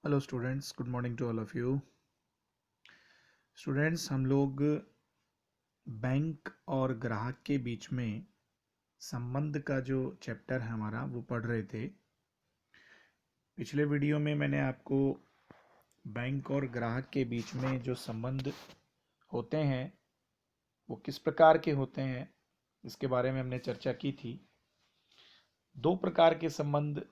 Hello students, good morning to all of you. Students, हम लोग bank और ग्राहक के बीच में संबंध का जो चैप्टर है हमारा वो पढ़ रहे थे। पिछले वीडियो में मैंने आपको बैंक और ग्राहक के बीच में जो संबंध होते हैं वो किस प्रकार के होते हैं इसके बारे में हमने चर्चा की थी। दो प्रकार के संबंध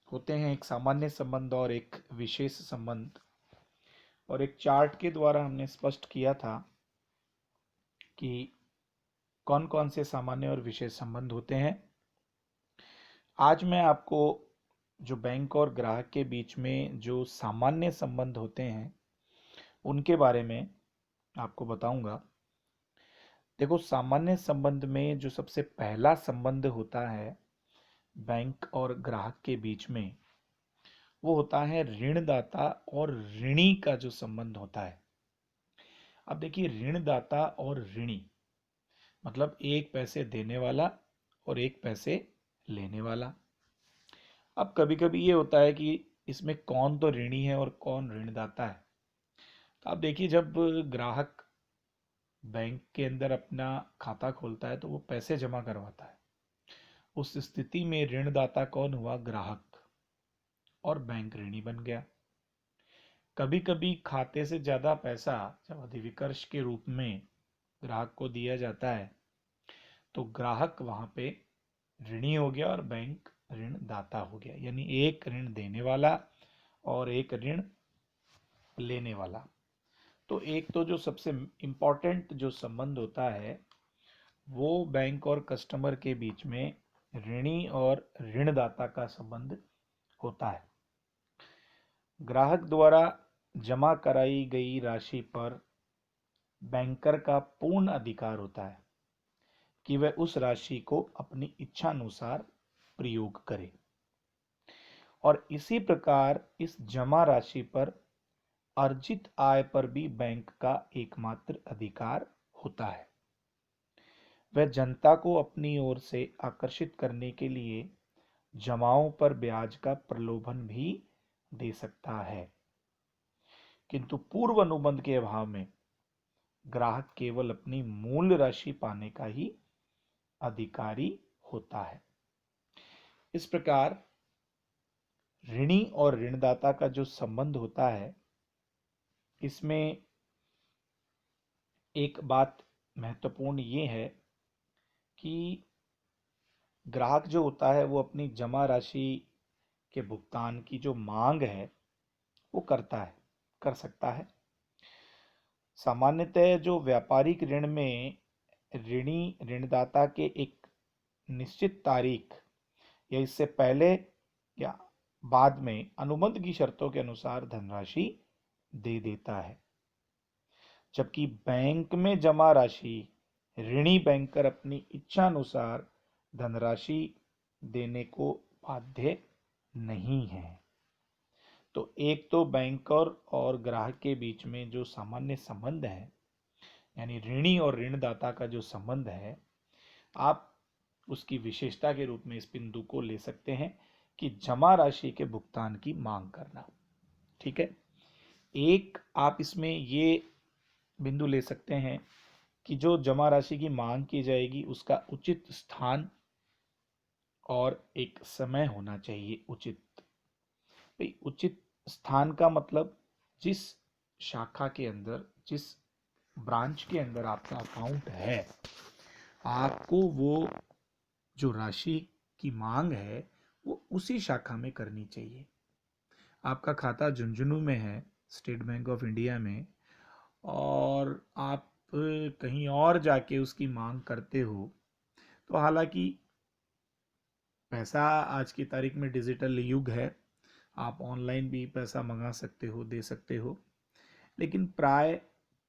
होते हैं, एक सामान्य संबंध और एक विशेष संबंध। और एक चार्ट के द्वारा हमने स्पष्ट किया था कि कौन कौन से सामान्य और विशेष संबंध होते हैं। आज मैं आपको जो बैंक और ग्राहक के बीच में जो सामान्य संबंध होते हैं उनके बारे में आपको बताऊंगा। देखो, सामान्य संबंध में जो सबसे पहला संबंध होता है बैंक और ग्राहक के बीच में, वो होता है ऋणदाता और ऋणी का जो संबंध होता है। अब देखिए, ऋणदाता और ऋणी मतलब एक पैसे देने वाला और एक पैसे लेने वाला। अब कभी कभी ये होता है कि इसमें कौन तो ऋणी है और कौन ऋणदाता है। तो आप देखिए, जब ग्राहक बैंक के अंदर अपना खाता खोलता है तो वो पैसे जमा करवाता है। उस स्थिति में ऋणदाता कौन हुआ? ग्राहक। और बैंक ऋणी बन गया। कभी कभी खाते से ज्यादा पैसा जब अधिविकर्ष के रूप में ग्राहक को दिया जाता है तो ग्राहक वहां पे ऋणी हो गया और बैंक ऋणदाता हो गया। यानी एक ऋण देने वाला और एक ऋण लेने वाला। तो एक तो जो सबसे इम्पोर्टेंट जो संबंध होता है वो बैंक और कस्टमर के बीच में ऋणी और ऋणदाता का संबंध होता है। ग्राहक द्वारा जमा कराई गई राशि पर बैंकर का पूर्ण अधिकार होता है कि वह उस राशि को अपनी इच्छा अनुसार प्रयोग करे। और इसी प्रकार इस जमा राशि पर अर्जित आय पर भी बैंक का एकमात्र अधिकार होता है। वह जनता को अपनी ओर से आकर्षित करने के लिए जमाओं पर ब्याज का प्रलोभन भी दे सकता है, किंतु पूर्व अनुबंध के अभाव में ग्राहक केवल अपनी मूल राशि पाने का ही अधिकारी होता है। इस प्रकार ऋणी और ऋणदाता का जो संबंध होता है, इसमें एक बात महत्वपूर्ण ये है कि ग्राहक जो होता है वो अपनी जमा राशि के भुगतान की जो मांग है वो कर सकता है। सामान्यतः जो व्यापारिक ऋण में ऋणी ऋणदाता के एक निश्चित तारीख या इससे पहले या बाद में अनुबंध की शर्तों के अनुसार धनराशि दे देता है, जबकि बैंक में जमा राशि ऋणी बैंकर अपनी इच्छा अनुसार धनराशि देने को बाध्य नहीं है। तो एक तो बैंकर और ग्राहक के बीच में जो सामान्य संबंध है, यानी ऋणी और ऋणदाता का जो संबंध है, आप उसकी विशेषता के रूप में इस बिंदु को ले सकते हैं कि जमा राशि के भुगतान की मांग करना। ठीक है। एक आप इसमें ये बिंदु ले सकते हैं कि जो जमा राशि की मांग की जाएगी उसका उचित स्थान और एक समय होना चाहिए। उचित भाई, उचित स्थान का मतलब जिस शाखा के अंदर, जिस ब्रांच के अंदर आपका अकाउंट है, आपको वो जो राशि की मांग है वो उसी शाखा में करनी चाहिए। आपका खाता झुंझुनू में है, स्टेट बैंक ऑफ इंडिया में, और आप कहीं और जाके उसकी मांग करते हो, तो हालांकि पैसा आज की तारीख में डिजिटल युग है, आप ऑनलाइन भी पैसा मंगा सकते हो, दे सकते हो, लेकिन प्राय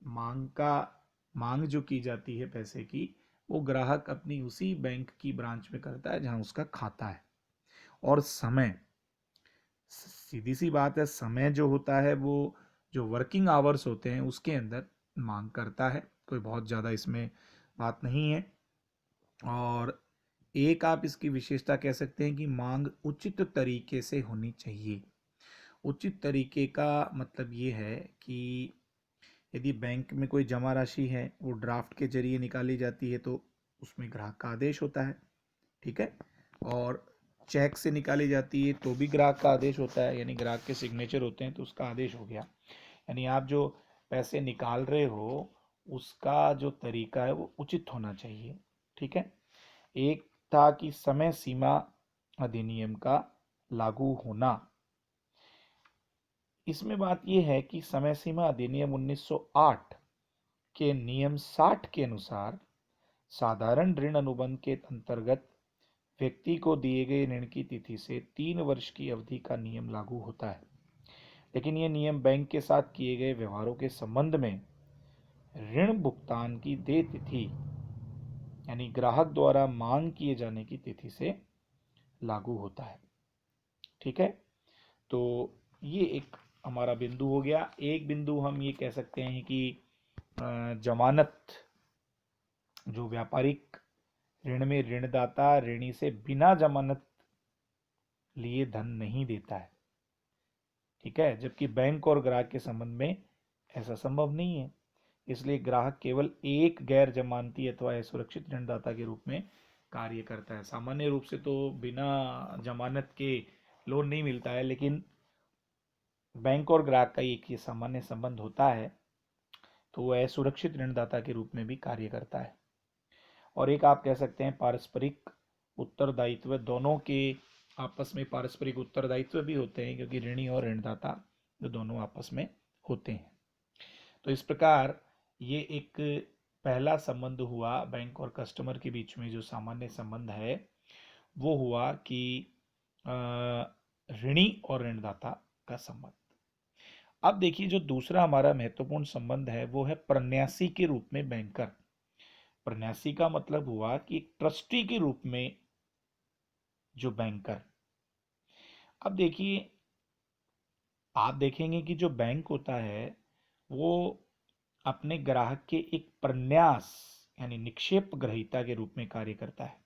मांग जो की जाती है पैसे की, वो ग्राहक अपनी उसी बैंक की ब्रांच में करता है जहां उसका खाता है। और समय, सीधी सी बात है, समय जो होता है वो जो वर्किंग आवर्स होते हैं उसके अंदर मांग करता है। कोई बहुत ज़्यादा इसमें बात नहीं है। और एक आप इसकी विशेषता कह सकते हैं कि मांग उचित तरीके से होनी चाहिए। उचित तरीके का मतलब ये है कि यदि बैंक में कोई जमा राशि है वो ड्राफ्ट के जरिए निकाली जाती है तो उसमें ग्राहक का आदेश होता है, ठीक है। और चेक से निकाली जाती है तो भी ग्राहक का आदेश होता है, यानी ग्राहक के सिग्नेचर होते हैं तो उसका आदेश हो गया। यानी आप जो पैसे निकाल रहे हो उसका जो तरीका है वो उचित होना चाहिए, ठीक है। एक था कि समय सीमा अधिनियम का लागू होना। इसमें बात यह है कि समय सीमा अधिनियम 1908 के नियम 60 के अनुसार साधारण ऋण अनुबंध के अंतर्गत व्यक्ति को दिए गए ऋण की तिथि से 3 वर्ष की अवधि का नियम लागू होता है। लेकिन यह नियम बैंक के साथ किए गए व्यवहारों के संबंध में ऋण भुगतान की देय तिथि यानी ग्राहक द्वारा मांग किए जाने की तिथि से लागू होता है, ठीक है। तो ये एक हमारा बिंदु हो गया। एक बिंदु हम ये कह सकते हैं कि जमानत, जो व्यापारिक ऋण में ऋणदाता ऋणी से बिना जमानत लिए धन नहीं देता है, ठीक है, जबकि बैंक और ग्राहक के संबंध में ऐसा संभव नहीं है। इसलिए ग्राहक केवल एक गैर जमानती अथवा असुरक्षित ऋणदाता के रूप में कार्य करता है। सामान्य रूप से तो बिना जमानत के लोन नहीं मिलता है, लेकिन बैंक और ग्राहक का एक ये सामान्य संबंध होता है तो वह असुरक्षित ऋणदाता के रूप में भी कार्य करता है। और एक आप कह सकते हैं पारस्परिक उत्तरदायित्व, दोनों के आपस में पारस्परिक उत्तरदायित्व भी होते हैं क्योंकि ऋणी और ऋणदाता जो दोनों आपस में होते हैं। तो इस प्रकार ये एक पहला संबंध हुआ बैंक और कस्टमर के बीच में, जो सामान्य संबंध है वो हुआ कि ऋणी और ऋणदाता का संबंध। अब देखिए जो दूसरा हमारा महत्वपूर्ण संबंध है वो है प्रन्यासी के रूप में बैंकर। प्रन्यासी का मतलब हुआ कि एक ट्रस्टी के रूप में जो बैंकर। अब देखिए आप देखेंगे कि जो बैंक होता है वो अपने ग्राहक के एक प्रन्यास यानी निक्षेप ग्रहीता के रूप में कार्य करता है।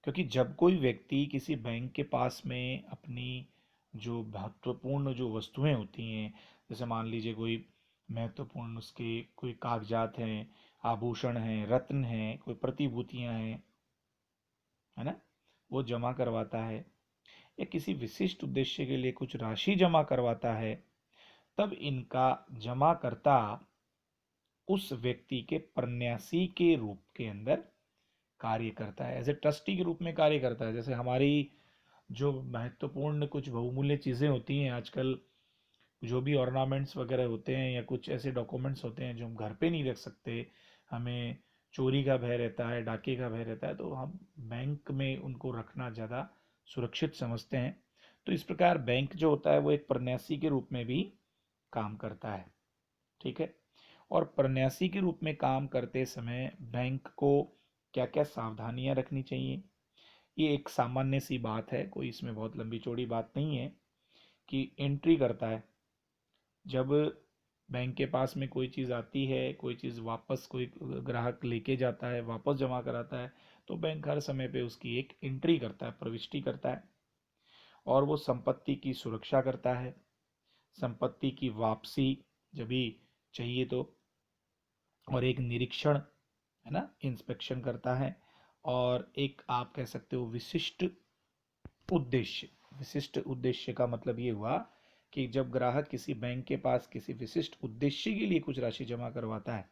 क्योंकि जब कोई व्यक्ति किसी बैंक के पास में अपनी जो महत्वपूर्ण जो वस्तुएं होती हैं, जैसे मान लीजिए कोई महत्वपूर्ण उसके कोई कागजात हैं, आभूषण हैं, रत्न हैं, कोई प्रतिभूतियां हैं, है ना, वो जमा करवाता है या किसी विशिष्ट उद्देश्य के लिए कुछ राशि जमा करवाता है, तब इनका जमाकर्ता उस व्यक्ति के प्रन्यासी के रूप के अंदर कार्य करता है, एज ए ट्रस्टी के रूप में कार्य करता है। जैसे हमारी जो महत्वपूर्ण कुछ बहुमूल्य चीज़ें होती हैं आजकल, जो भी ऑर्नामेंट्स वगैरह होते हैं या कुछ ऐसे डॉक्यूमेंट्स होते हैं जो हम घर पे नहीं रख सकते, हमें चोरी का भय रहता है, डाके का भय रहता है, तो हम बैंक में उनको रखना ज़्यादा सुरक्षित समझते हैं। तो इस प्रकार बैंक जो होता है वो एक प्रन्यासी के रूप में भी काम करता है, ठीक है। और प्रन्यासी के रूप में काम करते समय बैंक को क्या क्या सावधानियां रखनी चाहिए, ये एक सामान्य सी बात है, कोई इसमें बहुत लंबी चौड़ी बात नहीं है। कि एंट्री करता है, जब बैंक के पास में कोई चीज़ आती है, कोई चीज़ वापस कोई ग्राहक लेके जाता है, वापस जमा कराता है, तो बैंक हर समय पे उसकी एक एंट्री करता है, प्रविष्टि करता है। और वो संपत्ति की सुरक्षा करता है, संपत्ति की वापसी जब भी चाहिए तो, और एक निरीक्षण, है ना, इंस्पेक्शन करता है। और एक आप कह सकते हो विशिष्ट उद्देश्य। विशिष्ट उद्देश्य का मतलब ये हुआ कि जब ग्राहक किसी बैंक के पास किसी विशिष्ट उद्देश्य के लिए कुछ राशि जमा करवाता है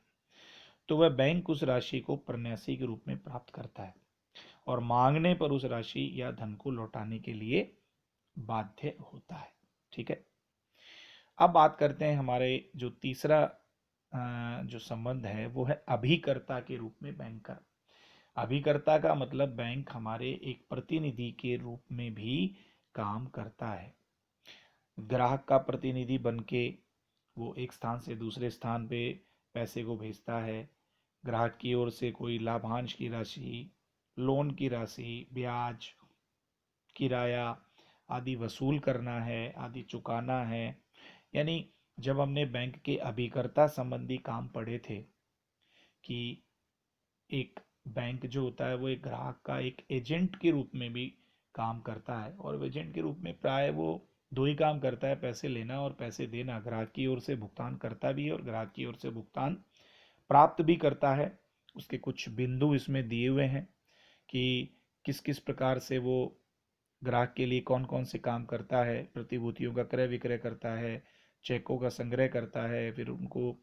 तो वह बैंक उस राशि को प्रन्यासी के रूप में प्राप्त करता है और मांगने पर उस राशि या धन को लौटाने के लिए बाध्य होता है, ठीक है। अब बात करते हैं हमारे जो तीसरा जो संबंध है वो है अभिकर्ता के रूप में बैंकर। अभिकर्ता का मतलब बैंक हमारे एक प्रतिनिधि के रूप में भी काम करता है। ग्राहक का प्रतिनिधि बन के वो एक स्थान से दूसरे स्थान पे पैसे को भेजता है। ग्राहक की ओर से कोई लाभांश की राशि, लोन की राशि, ब्याज, किराया आदि वसूल करना है, आदि चुकाना है। यानी जब हमने बैंक के अभिकर्ता संबंधी काम पढ़े थे कि एक बैंक जो होता है वो एक ग्राहक का एक एजेंट के रूप में भी काम करता है, और एजेंट के रूप में प्राय वो दो ही काम करता है, पैसे लेना और पैसे देना। ग्राहक की ओर से भुगतान करता भी है और ग्राहक की ओर से भुगतान प्राप्त भी करता है। उसके कुछ बिंदु इसमें दिए हुए हैं कि किस किस प्रकार से वो ग्राहक के लिए कौन कौन से काम करता है। प्रतिभूतियों का क्रय विक्रय करता है, चेकों का संग्रह करता है, फिर उनको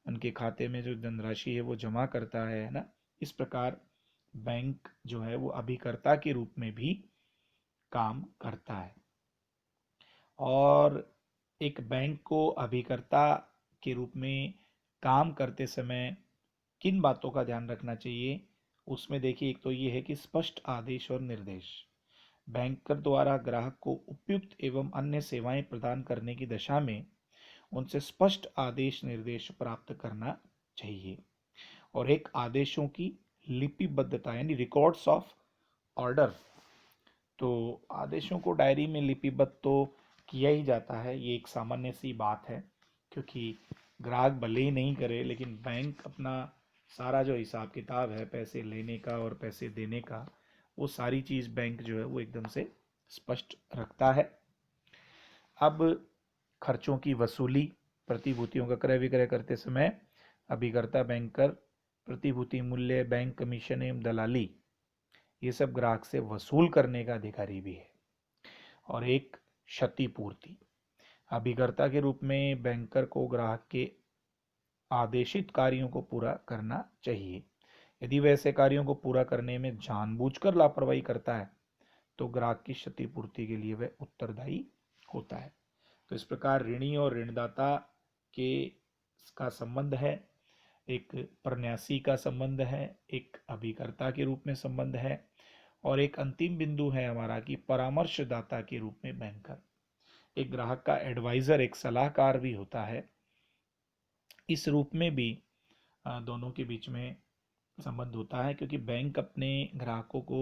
उनके खाते में जो धनराशि है वो जमा करता है ना। इस प्रकार बैंक जो है वो अभिकर्ता के रूप में भी काम करता है। और एक बैंक को अभिकर्ता के रूप में काम करते समय किन बातों का ध्यान रखना चाहिए, उसमें देखिए, एक तो ये है कि स्पष्ट आदेश और निर्देश। बैंकर द्वारा ग्राहक को उपयुक्त एवं अन्य सेवाएं प्रदान करने की दशा में उनसे स्पष्ट आदेश निर्देश प्राप्त करना चाहिए। और एक आदेशों की लिपिबद्धता यानी रिकॉर्ड्स ऑफ ऑर्डर। तो आदेशों को डायरी में लिपिबद्ध तो किया ही जाता है, ये एक सामान्य सी बात है, क्योंकि ग्राहक भले ही नहीं करे लेकिन बैंक अपना सारा जो हिसाब किताब है पैसे लेने का और पैसे देने का, वो सारी चीज़ बैंक जो है वो एकदम से स्पष्ट रखता है। अब खर्चों की वसूली। प्रतिभूतियों का क्रय विक्रय करते समय अभिकर्ता बैंकर प्रतिभूति मूल्य, बैंक कमीशन एवं दलाली, ये सब ग्राहक से वसूल करने का अधिकारी भी है। और एक क्षतिपूर्ति। अभिकर्ता के रूप में बैंकर को ग्राहक के आदेशित कार्यों को पूरा करना चाहिए। यदि वह ऐसे कार्यों को पूरा करने में जानबूझकर लापरवाही करता है तो ग्राहक की क्षतिपूर्ति के लिए वह उत्तरदायी होता है। तो इस प्रकार ऋणी और ऋणदाता के का संबंध है, एक प्रन्यासी का संबंध है, एक अभिकर्ता के रूप में संबंध है, और एक अंतिम बिंदु है हमारा कि परामर्शदाता के रूप में बैंकर। एक ग्राहक का एडवाइजर, एक सलाहकार भी होता है। इस रूप में भी दोनों के बीच में संबंध होता है, क्योंकि बैंक अपने ग्राहकों को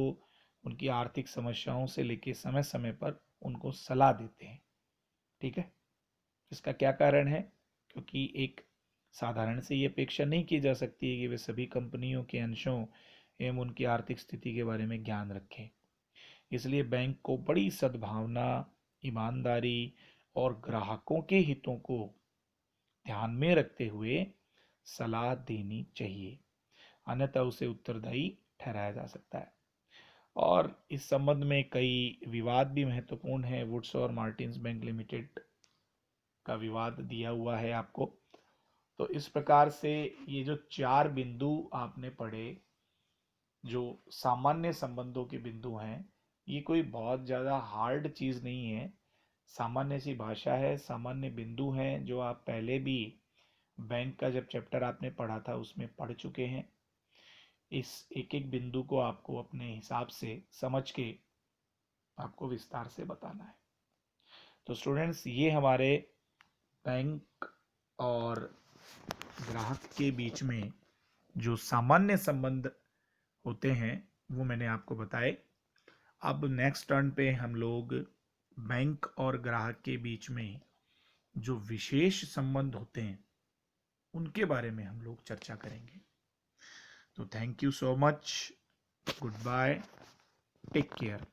उनकी आर्थिक समस्याओं से लेकर समय समय पर उनको सलाह देते हैं। ठीक है, इसका क्या कारण है? क्योंकि एक साधारण से ये अपेक्षा नहीं की जा सकती है कि वे सभी कंपनियों के अंशों एवं उनकी आर्थिक स्थिति के बारे में ज्ञान रखें। इसलिए बैंक को बड़ी सद्भावना, ईमानदारी और ग्राहकों के हितों को ध्यान में रखते हुए सलाह देनी चाहिए, अन्यथा उसे उत्तरदायी ठहराया जा सकता है। और इस संबंध में कई विवाद भी महत्वपूर्ण है। वुड्स और मार्टिन्स बैंक लिमिटेड का विवाद दिया हुआ है आपको। तो इस प्रकार से ये जो चार बिंदु आपने पढ़े, जो सामान्य संबंधों के बिंदु हैं, ये कोई बहुत ज़्यादा हार्ड चीज़ नहीं है, सामान्य सी भाषा है, सामान्य बिंदु हैं जो आप पहले भी बैंक का जब चैप्टर आपने पढ़ा था उसमें पढ़ चुके हैं। इस एक एक बिंदु को आपको अपने हिसाब से समझ के आपको विस्तार से बताना है। तो स्टूडेंट्स, ये हमारे बैंक और ग्राहक के बीच में जो सामान्य संबंध होते हैं वो मैंने आपको बताए। अब नेक्स्ट टर्न पे हम लोग बैंक और ग्राहक के बीच में जो विशेष संबंध होते हैं उनके बारे में हम लोग चर्चा करेंगे। तो thank you so much, goodbye, take care.